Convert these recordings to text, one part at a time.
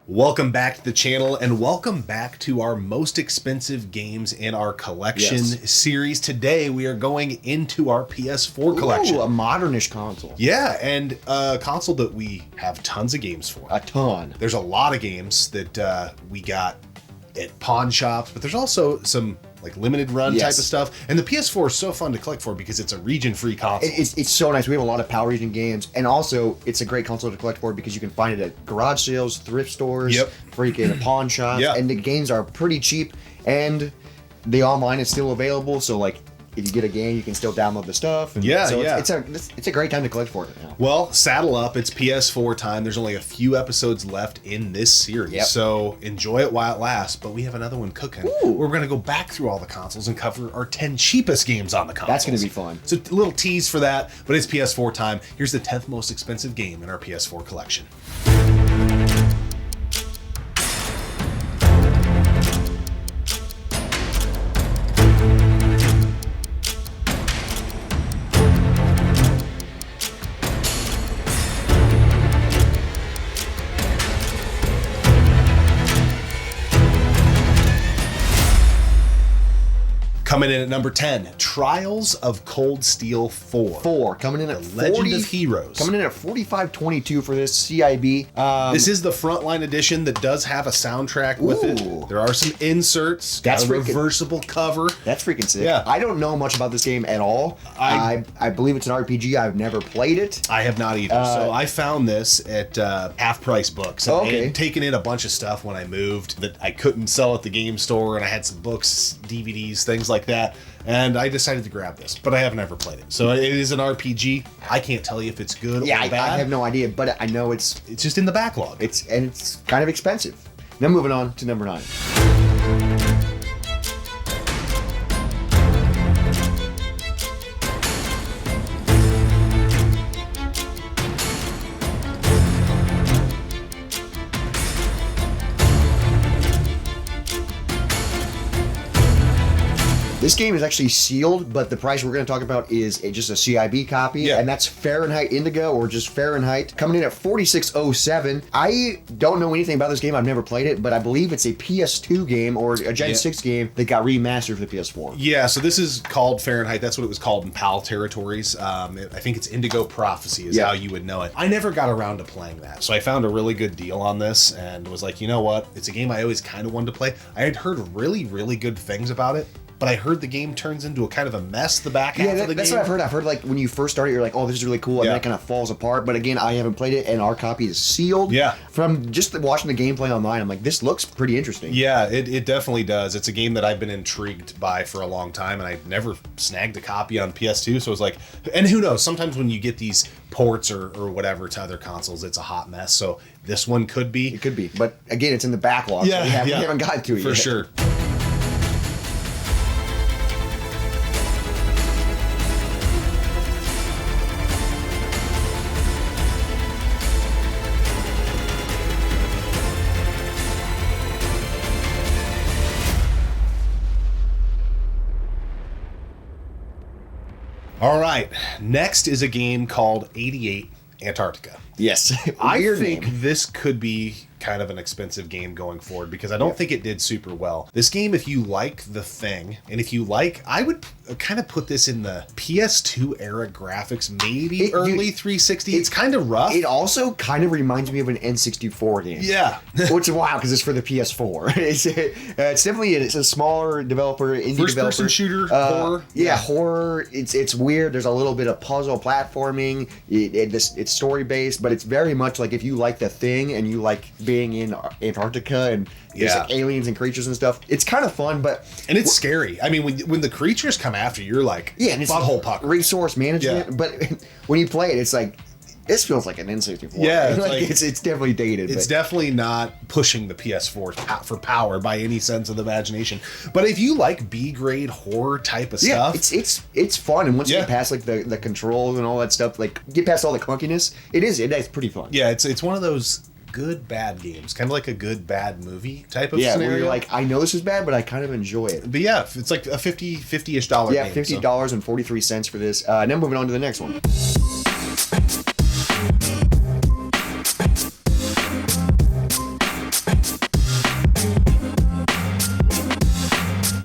Welcome back to the channel, and welcome back to our most expensive games in our collection series. Today we are going into our PS4 collection. Ooh, a modernish console. Yeah, and a console that we have tons of games for. A ton. There's a lot of games that we got at pawn shops, but there's also some like limited run type of stuff. And the PS4 is so fun to collect for because it's a region-free console. It's so nice. We have a lot of Power Region games, and also it's a great console to collect for because you can find it at garage sales, thrift stores, freaking pawn shops, and the games are pretty cheap, and the online is still available. So like, if you get a game, you can still download the stuff. And it's a great time to collect for it now. Well, saddle up. It's PS4 time. There's only a few episodes left in this series. So enjoy it while it lasts. But we have another one cooking. We're going to go back through all the consoles and cover our 10 cheapest games on the consoles. That's going to be fun. So a little tease for that, but it's PS4 time. Here's the 10th most expensive game in our PS4 collection. Coming in at number 10, Trials of Cold Steel 4. Coming in at Legend of Heroes. Coming in at $45.22 for this CIB. This is the Frontline edition that does have a soundtrack with it. There are some inserts. That's a reversible cover. That's freaking sick. Yeah. I don't know much about this game at all. I believe it's an RPG. I've never played it. I have not either. So I found this at Half Price Books. And I had taken in a bunch of stuff when I moved that I couldn't sell at the game store, and I had some books, DVDs, things like that, and I decided to grab this, but I haven't ever played it. So it is an RPG. I can't tell you if it's good or bad. I have no idea, but I know it's just in the backlog. It's kind of expensive. Then moving on to number 9. This game is actually sealed, but the price we're going to talk about is just a CIB copy, and that's Fahrenheit Indigo, or just Fahrenheit, coming in at $46.07. I don't know anything about this game. I've never played it, but I believe it's a PS2 game or a Gen 6 game that got remastered for the PS4. Yeah, so this is called Fahrenheit. That's what it was called in PAL territories. I think it's Indigo Prophecy is how you would know it. I never got around to playing that, so I found a really good deal on this and was like, you know what? It's a game I always kind of wanted to play. I had heard really, really good things about it, but I heard the game turns into a kind of a mess the back half of the game. That's what I've heard. I've heard like when you first start it, you're like, oh, this is really cool, and then it kind of falls apart. But again, I haven't played it, and our copy is sealed. Yeah. From just watching the gameplay online, I'm like, this looks pretty interesting. Yeah, it definitely does. It's a game that I've been intrigued by for a long time, and I never snagged a copy on PS2, so I was like, and who knows, sometimes when you get these ports or whatever to other consoles, it's a hot mess, so this one could be. It could be, but again, it's in the backlog, so we haven't gotten to it yet. For sure. All right, next is a game called 88 Antarctica. Yes. I think this could be kind of an expensive game going forward because I don't think it did super well. This game, if you like The Thing, and if you like, I would kind of put this in the PS2 era graphics, maybe early 360. It's kind of rough. It also kind of reminds me of an N64 game. Yeah. Which is wild because it's for the PS4. It's definitely a smaller developer, indie developer. First-person shooter, horror. Yeah, horror. It's weird. There's a little bit of puzzle platforming. It's story-based, but it's very much like if you like The Thing and you like being in Antarctica and there's like aliens and creatures and stuff, it's kind of fun, and it's scary. I mean, when the creatures come after you, you're like, and it's butthole pucker. Resource management, but when you play it, it's like, this feels like an N64. Yeah, it's definitely dated. It's definitely not pushing the PS4 for power by any sense of the imagination. But if you like B-grade horror type of stuff, it's fun. And once you get past like the controls and all that stuff, like get past all the clunkiness, it's pretty fun. Yeah, it's one of those good bad games, kind of like a good bad movie type of scenario. Where you're like, I know this is bad, but I kind of enjoy it. But yeah, it's like a $50-ish game. Yeah, $50.43 for this. Now moving on to the next one.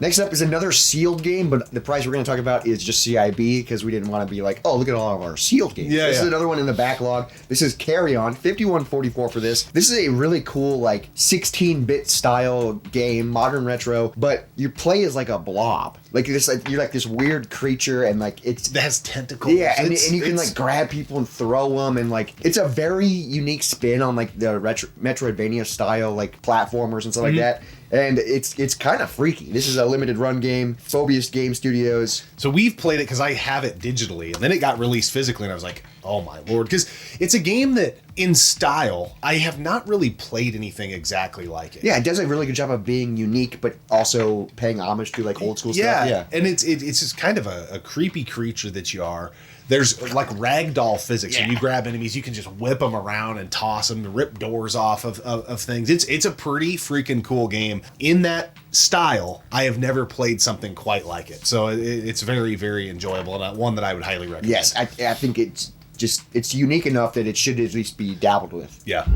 Next up is another sealed game, but the price we're going to talk about is just CIB because we didn't want to be like, oh, look at all of our sealed games. This is another one in the backlog. This is Carrrion, $51.44 for this. This is a really cool, like, 16-bit style game, modern retro, but you play as like a blob. Like this, like, you're like this weird creature, and like it has tentacles. Yeah, and you can like grab people and throw them, and like it's a very unique spin on like the Metroidvania style like platformers and stuff like that. And it's kind of freaky. This is a limited run game, Phobius Game Studios. So we've played it because I have it digitally, and then it got released physically, and I was like, oh my lord. Because it's a game that, in style, I have not really played anything exactly like it. Yeah, it does a really good job of being unique, but also paying homage to like old school stuff. Yeah, and it's just kind of a creepy creature that you are. There's like ragdoll physics. When you grab enemies, you can just whip them around and toss them, rip doors off of things. It's a pretty freaking cool game. In that style, I have never played something quite like it. So it's very, very enjoyable, and one that I would highly recommend. Yes, I think it's unique enough that it should at least be dabbled with. Yeah.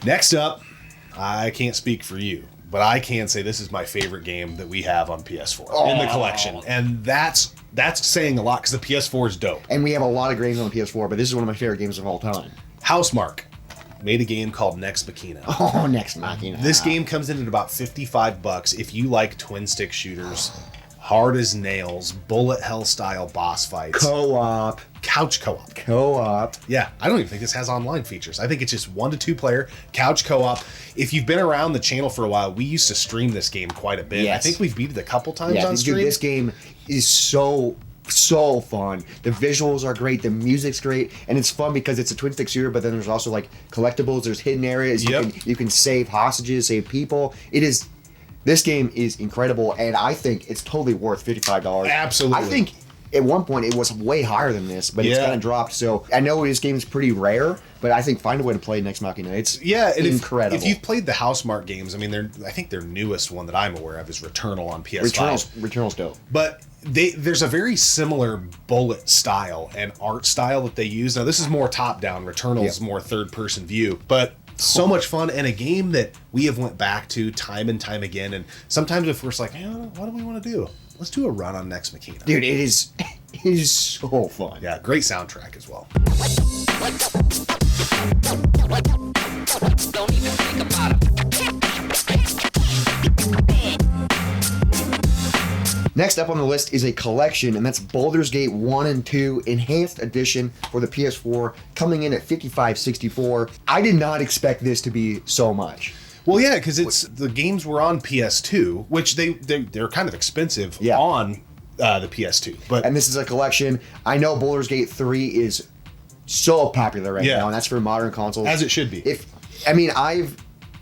Next up, I can't speak for you, but I can say this is my favorite game that we have on PS4 in the collection. And that's saying a lot because the PS4 is dope. And we have a lot of games on the PS4, but this is one of my favorite games of all time. Housemarque made a game called Nex Machina. Oh, Nex Machina. This game comes in at about $55 if you like twin stick shooters, hard as nails, bullet hell style boss fights. Co-op. Couch co-op. Co-op. Yeah, I don't even think this has online features. I think it's just 1 to 2 player couch co-op. If you've been around the channel for a while, we used to stream this game quite a bit. Yes. I think we've beat it a couple times on stream. Dude, this game is so fun. The visuals are great, the music's great, and it's fun because it's a twin stick shooter, but then there's also like collectibles, there's hidden areas, you can save hostages, save people. This game is incredible, and I think it's totally worth $55. Absolutely. I think at one point it was way higher than this, but it's kind of dropped. So I know this game is pretty rare, but I think find a way to play Nex Machina. It's incredible. If you've played the Housemarque games, I mean, I think their newest one that I'm aware of is Returnal on PS5. Returnal's dope. But there's a very similar bullet style and art style that they use. Now, this is more top-down. Returnal's more third-person view, but so much fun, and a game that we have went back to time and time again. And sometimes if we're just like, hey, what do we want to do? Let's do a run on Nex Machina. Dude, it is so fun. Yeah, great soundtrack as well. Don't even think about it. Next up on the list is a collection, and that's Baldur's Gate 1 and 2 Enhanced Edition for the PS4, coming in at $55.64. I did not expect this to be so much. Well, yeah, because the games were on PS2, which they're kind of expensive on the PS2. And this is a collection. I know Baldur's Gate 3 is so popular right now, and that's for modern consoles. As it should be. I've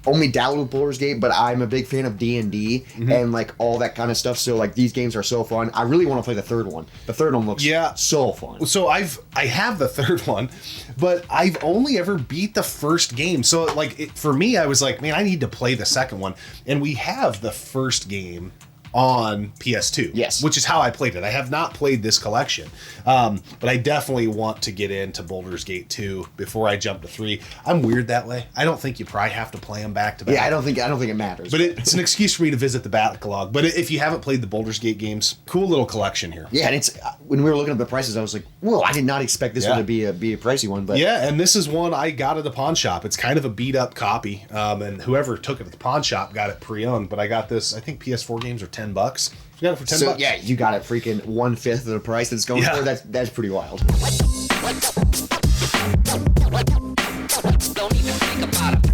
only dabbled with Baldur's Gate, but I'm a big fan of D&D and like all that kind of stuff. So like these games are so fun. I really want to play the third one. The third one looks so fun. So I have the third one, but I've only ever beat the first game. So like for me, I was like, man, I need to play the second one. And we have the first game on PS2. Yes. Which is how I played it. I have not played this collection. But I definitely want to get into Baldur's Gate 2 before I jump to 3. I'm weird that way. I don't think you probably have to play them back to back. Yeah, I don't think it matters. But it's an excuse for me to visit the backlog. But if you haven't played the Baldur's Gate games, cool little collection here. Yeah, and it's when we were looking at the prices, I was like, whoa, I did not expect this one to be a pricey one. But yeah, and this is one I got at the pawn shop. It's kind of a beat up copy. And whoever took it at the pawn shop got it pre-owned. But I got this, I think PS4 games are $10. You got it for $10. So yeah, you got it freaking 1/5 of the price that's going for. That's pretty wild. Don't even think about it.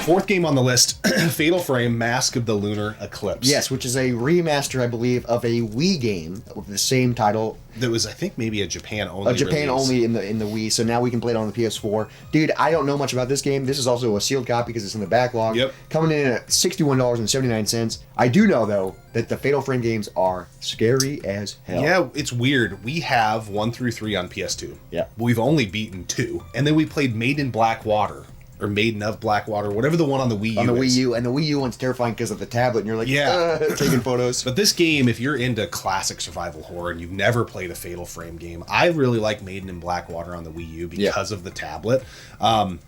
Fourth game on the list, Fatal Frame: Mask of the Lunar Eclipse. Yes, which is a remaster, I believe, of a Wii game with the same title. That was, I think, maybe a Japan only. Only in the Wii, so now we can play it on the PS4. Dude, I don't know much about this game. This is also a sealed copy because it's in the backlog. Yep. Coming in at $61.79. I do know though that the Fatal Frame games are scary as hell. Yeah, it's weird. We have 1 through 3 on PS2. Yeah. We've only beaten 2, and then we played Made in Black Water or Maiden of Blackwater, whatever the one on the Wii U on the is. Wii U, and the Wii U one's terrifying because of the tablet, and you're like, taking photos. But this game, if you're into classic survival horror and you've never played a Fatal Frame game, I really like Maiden in Blackwater on the Wii U because of the tablet,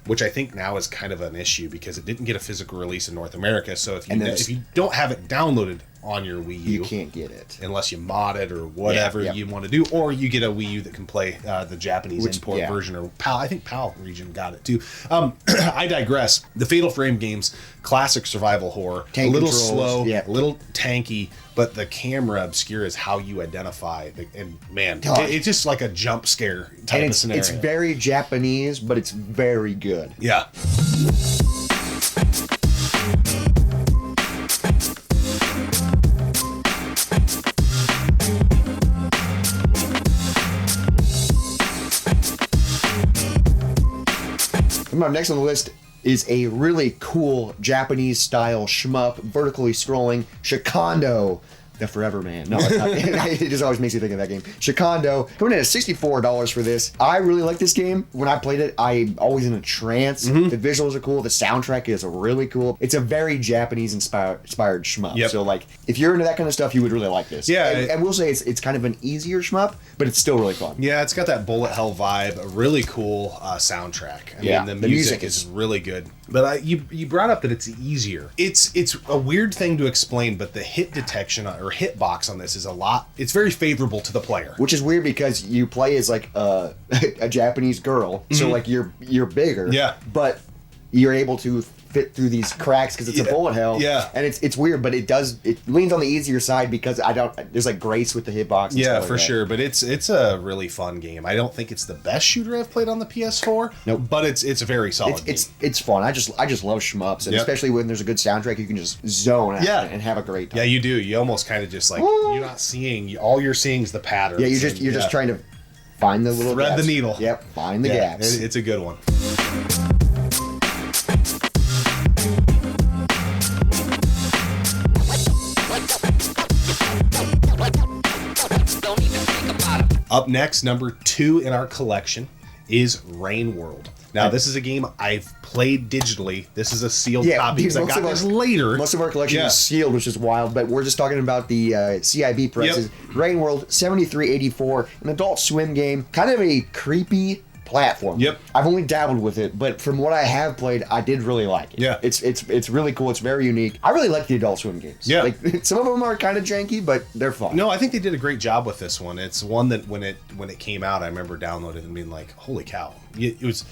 which I think now is kind of an issue because it didn't get a physical release in North America. So if you don't have it downloaded on your Wii U, you can't get it unless you mod it or whatever you want to do, or you get a Wii U that can play the Japanese import version, or PAL. I think PAL region got it too. I digress. The Fatal Frame games, classic survival horror, a little slow, a little tanky, but the camera obscures how you identify. And man, it's just like a jump scare type of scenario. It's very Japanese, but it's very good. Yeah. Next on the list is a really cool Japanese-style shmup, vertically scrolling Shikhondo, the Forever Man. No, it's not. It just always makes you think of that game. Shikhondo, coming in at $64 for this. I really like this game. When I played it, I'm always in a trance. The visuals are cool. The soundtrack is really cool. It's a very Japanese-inspired shmup. So, like, if you're into that kind of stuff, you would really like this. Yeah. And we'll say it's kind of an easier shmup, but it's still really fun. Yeah, it's got that bullet hell vibe, a really cool soundtrack. I mean, the music is really good. But you brought up that it's easier. It's a weird thing to explain, but the hit detection or hitbox on this is it's very favorable to the player. Which is weird because you play as like a Japanese girl, so like you're bigger. Yeah. But you're able to fit through these cracks because it's a bullet hell. Yeah. And it's weird, but it leans on the easier side because there's like grace with the hitbox. Yeah, for sure. But it's a really fun game. I don't think it's the best shooter I've played on the PS4. Nope. But it's a very solid game. It's fun. I just love shmups, and especially when there's a good soundtrack, you can just zone out and have a great time. Yeah, you do. You almost kind of just like you're not seeing. All you're seeing is the patterns. Yeah, you're just trying to find the little thread gaps. the needle. Yep, find the gaps. It's a good one. Up next, number 2 in our collection is Rain World. Now, this is a game I've played digitally. This is a sealed copy because I got this later. Most of our collection is sealed, which is wild, but we're just talking about the CIB prices. Rain World, $73.84, an Adult Swim game, kind of a creepy platform. I've only dabbled with it, but from what I have played, I did really like it. Yeah. It's really cool. It's very unique. I really like the Adult Swim games. Yeah. Like, some of them are kind of janky, but they're fun. No, I think they did a great job with this one. It's one that when it came out, I remember downloading and being like, holy cow. It was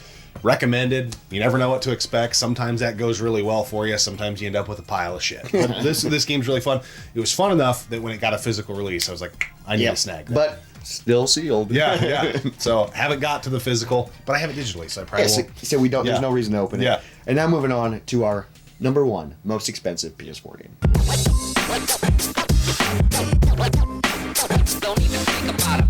recommended. You never know what to expect. Sometimes that goes really well for you. Sometimes you end up with a pile of shit. But this game's really fun. It was fun enough that when it got a physical release, I was like, I need to snag that. But still sealed. Yeah. So haven't got to the physical, but I have it digitally, so I probably won't. So we don't. There's no reason to open it. Yeah. And now moving on to our number 1 most expensive PS4 game. Don't even think about it.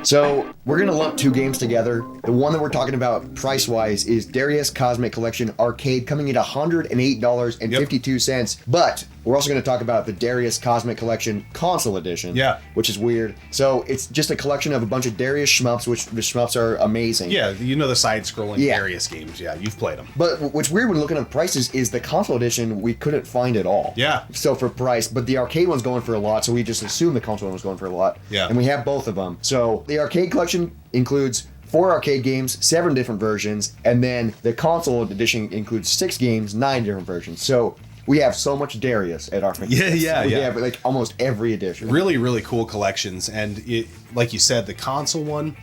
So we're going to lump 2 games together. The one that we're talking about price-wise is Darius Cozmic Collection Arcade, coming at $108.52. But we're also going to talk about the Darius Cozmic Collection Console Edition, which is weird. So it's just a collection of a bunch of Darius shmups, which the shmups are amazing. Yeah, you know the side-scrolling Darius games. Yeah, you've played them. But what's weird when looking at prices is the Console Edition we couldn't find at all. Yeah. So for price, but the arcade one's going for a lot, so we just assumed the console one was going for a lot. Yeah. And we have both of them. So the arcade collection includes 4 arcade games, 7 different versions, and then the console edition includes 6 games, 9 different versions. So we have so much Darius at our fingertips. We have like almost every edition. Really, really cool collections. And it, like you said, the console one,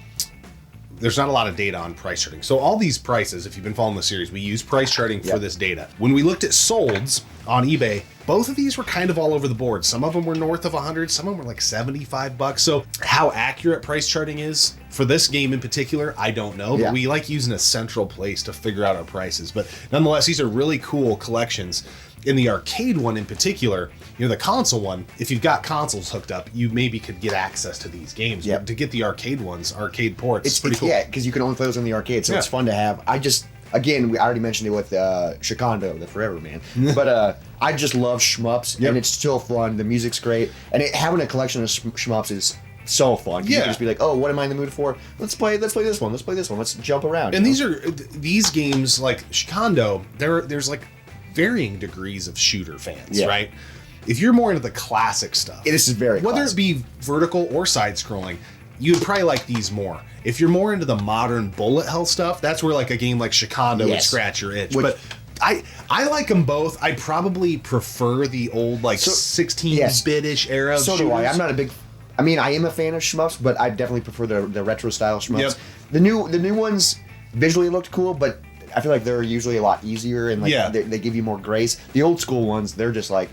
there's not a lot of data on price charting. So all these prices, if you've been following the series, we use price charting for this data. When we looked at solds on eBay, both of these were kind of all over the board. Some of them were north of 100, some of them were like $75. So how accurate price charting is for this game in particular, I don't know, but we like using a central place to figure out our prices. But nonetheless, these are really cool collections. In the arcade one in particular, the console one, if you've got consoles hooked up, you maybe could get access to these games. But to get the arcade ones, arcade ports, it's pretty cool. Yeah, because you can only play those in the arcade, so it's fun to have. again, I already mentioned it with Shikhondo, the Forever Man. But I just love shmups, and it's still fun. The music's great, and having a collection of shmups is so fun. You can just be like, oh, what am I in the mood for? Let's play this one. Let's play this one. Let's jump around. And these games like Shikhondo, there's like varying degrees of shooter fans, right? If you're more into the classic stuff, this is very whether classic. it be vertical or side scrolling, you'd probably like these more. If you're more into the modern bullet hell stuff, that's where like a game like Shikhondo would scratch your itch. But I like them both. I probably prefer the old like 16-bit-ish era of shooters. Do I. I'm not a big... I mean, I am a fan of shmups, but I definitely prefer the retro style shmups. The new ones visually looked cool, but I feel like they're usually a lot easier and like they give you more grace. The old school ones, they're just like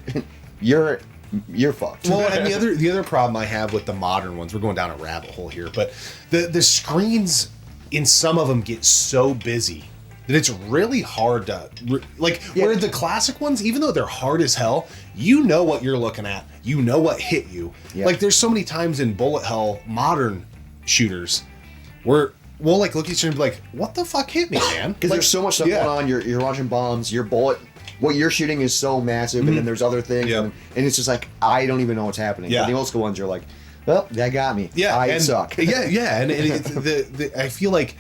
you're fucked. Well, and the other problem I have with the modern ones, we're going down a rabbit hole here, but the screens in some of them get so busy that it's really hard to where the classic ones, even though they're hard as hell, you know what you're looking at, you know what hit you. Like there's so many times in bullet hell modern shooters where we'll like look at each other and be like, what the fuck hit me, man? Because there's so much stuff going on. You're launching bombs, your bullet, what you're shooting is so massive, and then there's other things, and it's just like I don't even know what's happening. But the old school ones, you're like, well, that got me. I suck. and I feel like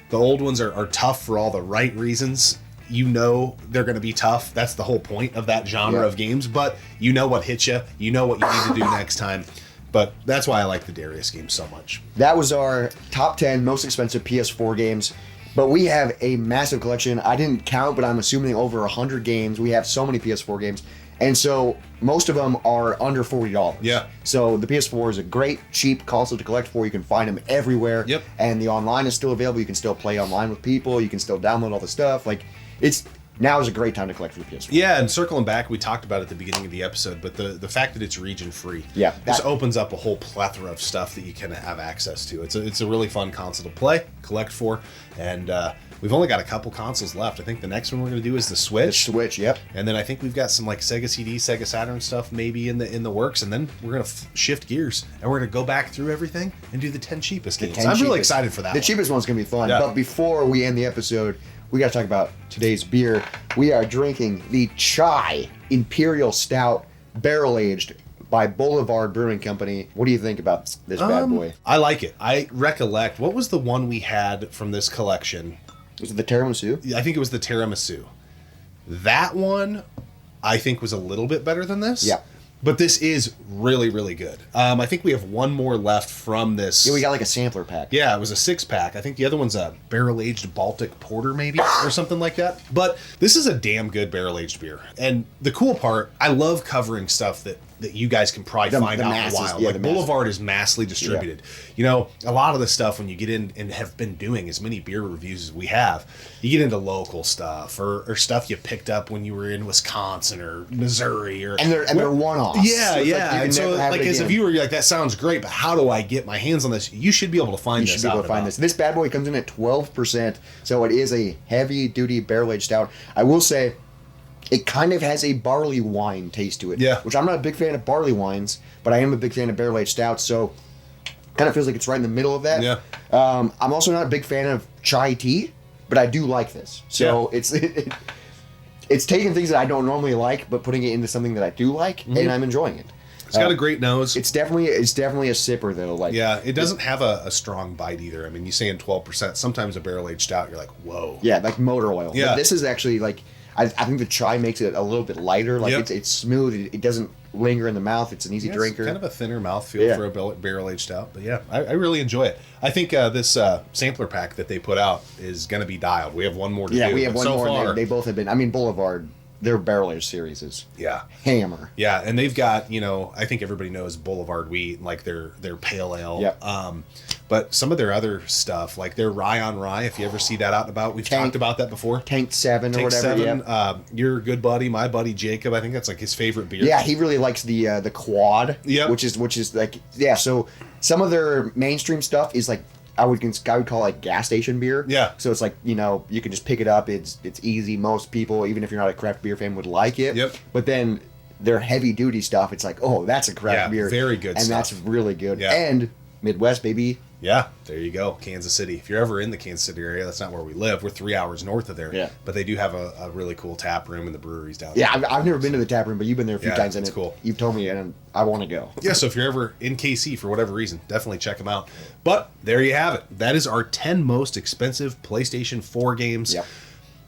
the old ones are tough for all the right reasons. You know they're going to be tough. That's the whole point of that genre of games. But you know what hits you. You know what you need to do next time. But that's why I like the Darius games so much. That was our top 10 most expensive PS4 games. But we have a massive collection. I didn't count, but I'm assuming over 100 games. We have so many PS4 games. And so most of them are under $40. Yeah. So the PS4 is a great, cheap console to collect for. You can find them everywhere. Yep. And the online is still available. You can still play online with people. You can still download all the stuff. Like, now is a great time to collect for the PS4. Yeah, and circling back, we talked about it at the beginning of the episode, but the fact that it's region free, this opens up a whole plethora of stuff that you can have access to. It's a really fun console to play, collect for, and we've only got a couple consoles left. I think the next one we're going to do is the Switch. The Switch, yep. And then I think we've got some like Sega CD, Sega Saturn stuff maybe in the works, and then we're going to shift gears and we're going to go back through everything and do the 10 cheapest games. I'm really excited for that. The cheapest one's going to be fun. Yeah. But before we end the episode, we got to talk about today's beer. We are drinking the Chai Imperial Stout, barrel-aged by Boulevard Brewing Company. What do you think about this bad boy? I like it. I recollect, what was the one we had from this collection? Was it the tiramisu? I think it was the tiramisu. That one, I think, was a little bit better than this. Yeah. But this is really, really good. I think we have one more left from this. Yeah, we got like a sampler pack. Yeah, it was a 6-pack. I think the other one's a barrel-aged Baltic Porter, maybe, or something like that. But this is a damn good barrel-aged beer. And the cool part, I love covering stuff that you guys can probably find out in a while. Like Boulevard is massively distributed. Yeah. You know, a lot of the stuff when you get in and have been doing as many beer reviews as we have, you get into local stuff or stuff you picked up when you were in Wisconsin or Missouri and they're one-offs. Yeah, so and so like as a viewer, you're like, that sounds great, but how do I get my hands on this? You should be able to find this. You should be able to find this. This bad boy comes in at 12%, so it is a heavy-duty barrel-aged stout. I will say, it kind of has a barley wine taste to it. Yeah. Which I'm not a big fan of barley wines, but I am a big fan of barrel-aged stouts, so kind of feels like it's right in the middle of that. Yeah. I'm also not a big fan of chai tea, but I do like this. So it's taking things that I don't normally like, but putting it into something that I do like, and I'm enjoying it. It's got a great nose. It's definitely a sipper though. Like, yeah, it doesn't have a strong bite either. I mean, you saying 12%. Sometimes a barrel-aged stout, you're like, whoa. Yeah, like motor oil. Yeah. But this is actually like, I think the chai makes it a little bit lighter. Like it's smooth. It doesn't linger in the mouth. It's an easy drinker. It's kind of a thinner mouthfeel for a barrel-aged stout. But yeah, I really enjoy it. I think this sampler pack that they put out is going to be dialed. We have one more to do. Yeah, we have one more. Far, they both have been. I mean, Boulevard, their barrel-aged series is hammer. Yeah, and they've got, I think everybody knows Boulevard Wheat, like their pale ale. Yep. But some of their other stuff, like their Rye on Rye, if you ever see that out and about, we've talked about that before. Tank 7 or whatever. 7, your good buddy, my buddy Jacob, I think that's like his favorite beer. Yeah, he really likes the quad. Yeah. Which is like, so some of their mainstream stuff is like, I would call like gas station beer. Yeah. So it's like, you can just pick it up. It's easy. Most people, even if you're not a craft beer fan, would like it. Yep. But then their heavy duty stuff, it's like, oh, that's a craft beer. Very good and stuff. that's really good. Yeah. And Midwest, baby. Yeah, there you go. Kansas City. If you're ever in the Kansas City area, that's not where we live. We're 3 hours north of there. Yeah. But they do have a really cool tap room, and the breweries down Yeah, there. I've never been to the tap room, but you've been there a few times, and it's cool. You've told me, and I want to go. Yeah, so if you're ever in KC for whatever reason, definitely check them out. But there you have it. That is our 10 most expensive PlayStation 4 games. Yep.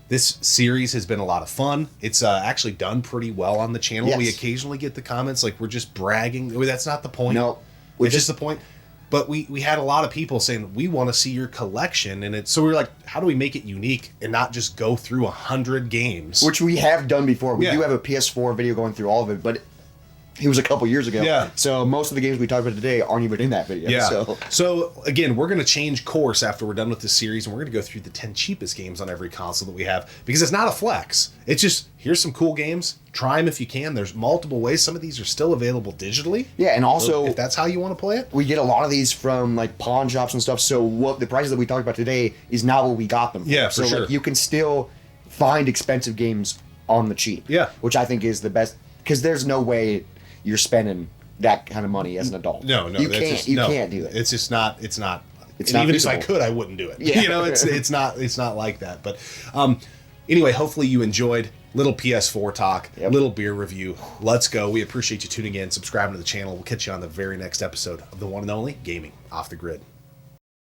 This series has been a lot of fun. It's actually done pretty well on the channel. Yes. We occasionally get the comments like we're just bragging. Well, that's not the point. No. It's just the point. But we had a lot of people saying, we want to see your collection. And so we were like, how do we make it unique and not just go through 100 games? Which we have done before. We Yeah. do have a PS4 video going through all of it, but it was a couple years ago. Yeah. So most of the games we talked about today aren't even in that video. Yeah. So again, we're going to change course after we're done with this series, and we're going to go through the 10 cheapest games on every console that we have, because it's not a flex. It's just, here's some cool games. Try them if you can. There's multiple ways. Some of these are still available digitally. Yeah, and also, if that's how you want to play it. We get a lot of these from like pawn shops and stuff. So what the prices that we talked about today is not what we got them for. Yeah, for sure. Like, you can still find expensive games on the cheap. Yeah. Which I think is the best, because there's no way you're spending that kind of money as an adult. No, you can't. You can't do it. It's just not. It's not. It's and not even feasible. if I could, I wouldn't do it. Yeah. You know, it's not like that. But anyway, hopefully you enjoyed little PS4 talk, little beer review. Let's go. We appreciate you tuning in, subscribing to the channel. We'll catch you on the very next episode of the one and only Gaming Off the Grid.